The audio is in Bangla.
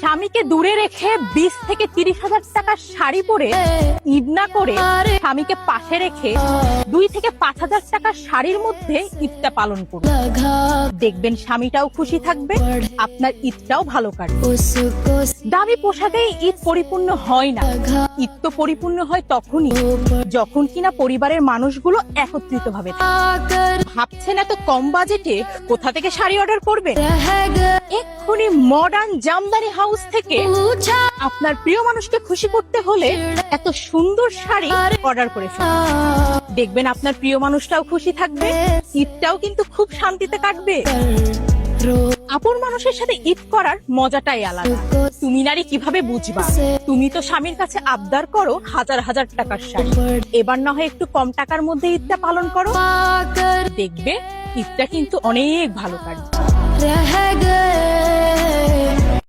স্বামীকে দূরে রেখে 20 থেকে 30,000 টাকার শাড়ি পরে ঈদ না করে স্বামীকে পাশে রেখে 2 থেকে 5,000 টাকার শাড়ির মধ্যে ঈদটা পালন করুন। দেখবেন স্বামীটাও খুশি থাকবে, আপনার ঈদটাও ভালো কাটবে। দামি পোশাকেই ঈদ পরিপূর্ণ হয় না। ঈদ তো পরিপূর্ণ হয় তখনই যখন কিনা পরিবারের মানুষগুলো একত্রিত ভাবে থাকে। ভাবছেন এত কম বাজেটে কোথা থেকে শাড়ি অর্ডার করবেন? এক্ষুনি মডার্ন জামদানি হাউস থেকে আপনার প্রিয় মানুষকে খুশি করতে হলে এত সুন্দর শাড়ি অর্ডার করে ফেলুন। দেখবেন আপনার প্রিয় মানুষটাও খুশি থাকবে, ঈদটাও কিন্তু খুব শান্তিতে কাটবে। আপন মানুষের সাথে ঈদ করার মজাটাই আলাদা। তুমি নারী কিভাবে বুঝবা? তুমি তো স্বামীর কাছে আবদার করো হাজার হাজার টাকার শাড়ি, এবার না হয় একটু কম টাকার মধ্যে ঈদটা পালন করো, দেখবে ঈদটা কিন্তু অনেক ভালো কাটবে।